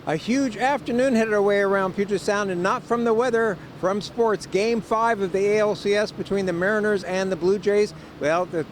A huge afternoon headed our way around Puget Sound, and not from the weather, from sports. Game 5 of the ALCS between the Mariners and the Blue Jays. Well, the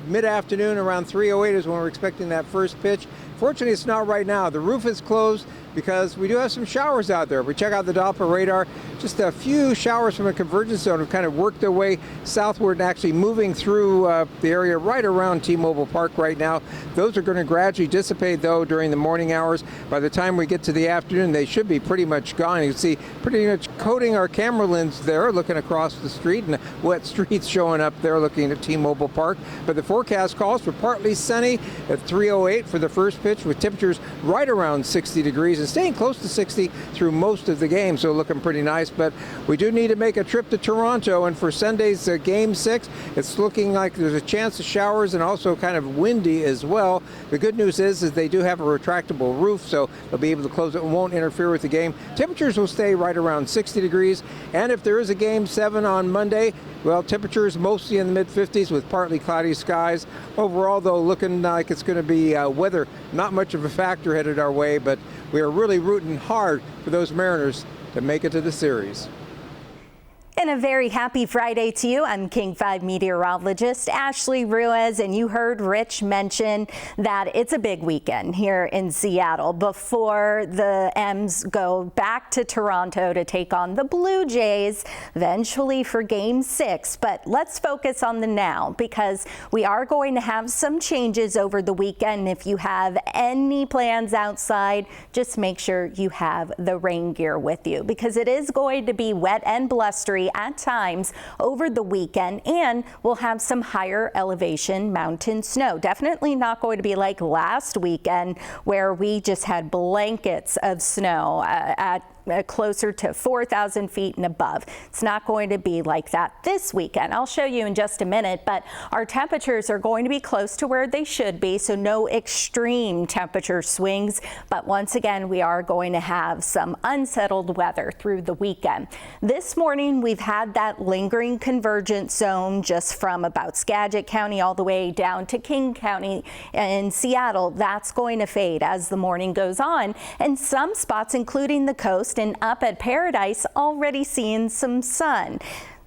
mid-afternoon around 3:08 is when we're expecting that first pitch. Fortunately, it's not right now. The roof is closed because we do have some showers out there. If we check out the Doppler radar, just a few showers from a convergence zone have kind of worked their way southward and actually moving through the area right around T-Mobile Park right now. Those are going to gradually dissipate, though, during the morning hours. By the time we get to the afternoon, they should be pretty much gone. You can see pretty much coating our camera lens there, looking across the street, and wet streets showing up there looking at T-Mobile Park. But the forecast calls for partly sunny at 3:08 for the first pitch, with temperatures right around 60 degrees and staying close to 60 through most of the game, so looking pretty nice. But we do need to make a trip to Toronto, and for Sunday's Game 6, it's looking like there's a chance of showers and also kind of windy as well. The good news is they do have a retractable roof, so they'll be able to close it and won't interfere with the game. Temperatures will stay right around 60 degrees, and if there is a Game 7 on Monday, well, temperatures mostly in the mid-50s with partly cloudy skies. Overall, though, looking like it's going to be weather, not much of a factor headed our way, but we are really rooting hard for those Mariners to make it to the series. And a very happy Friday to you. I'm King 5 meteorologist Ashley Ruiz, and you heard Rich mention that it's a big weekend here in Seattle before the M's go back to Toronto to take on the Blue Jays, eventually for Game 6. But let's focus on the now, because we are going to have some changes over the weekend. If you have any plans outside, just make sure you have the rain gear with you, because it is going to be wet and blustery at times over the weekend, and we'll have some higher elevation mountain snow. Definitely not going to be like last weekend where we just had blankets of snow at closer to 4,000 feet and above. It's not going to be like that this weekend. I'll show you in just a minute, but our temperatures are going to be close to where they should be, so no extreme temperature swings. But once again, we are going to have some unsettled weather through the weekend. This morning, we've had that lingering convergence zone just from about Skagit County all the way down to King County in Seattle. That's going to fade as the morning goes on, and some spots, including the coast and up at Paradise, already seeing some sun.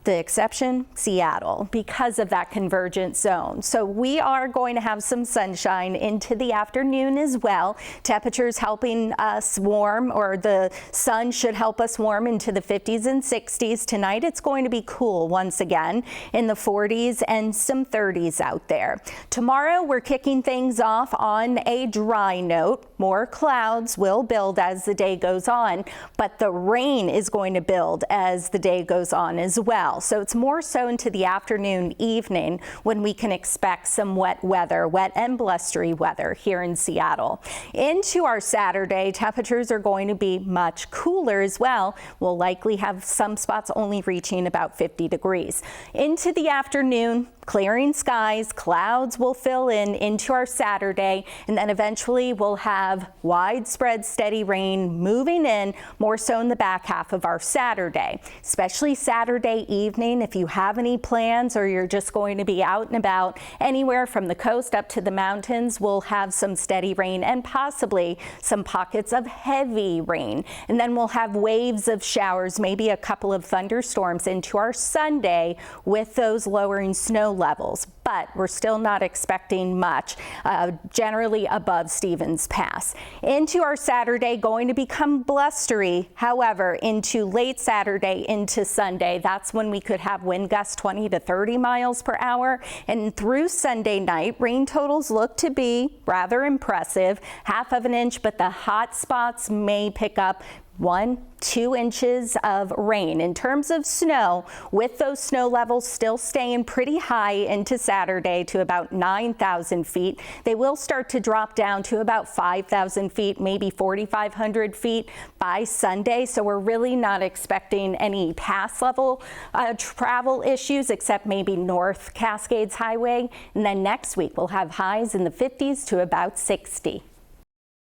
The exception, Seattle, because of that convergence zone. So we are going to have some sunshine into the afternoon as well. Temperatures helping us warm, or the sun should help us warm into the 50s and 60s. Tonight it's going to be cool once again in the 40s and some 30s out there. Tomorrow we're kicking things off on a dry note. More clouds will build as the day goes on, but the rain is going to build as the day goes on as well. So it's more so into the afternoon, evening when we can expect some wet weather, wet and blustery weather here in Seattle. Into our Saturday, temperatures are going to be much cooler as well. We'll likely have some spots only reaching about 50 degrees. Into the afternoon, clearing skies, clouds will fill in into our Saturday, and then eventually we'll have widespread steady rain moving in more so in the back half of our Saturday, especially Saturday evening. If you have any plans or you're just going to be out and about anywhere from the coast up to the mountains, we'll have some steady rain and possibly some pockets of heavy rain. And then we'll have waves of showers, maybe a couple of thunderstorms into our Sunday with those lowering snow levels, but we're still not expecting much, generally above Stevens Pass. Into our Saturday, going to become blustery. However, into late Saturday into Sunday, that's when we could have wind gusts 20 to 30 miles per hour. And through Sunday night, rain totals look to be rather impressive, 1/2 inch, but the hot spots may pick up 1-2 inches of rain. In terms of snow, with those snow levels still staying pretty high into Saturday to about 9,000 feet, they will start to drop down to about 5,000 feet, maybe 4,500 feet by Sunday. So we're really not expecting any pass level travel issues, except maybe North Cascades Highway. And then next week we'll have highs in the 50s to about 60.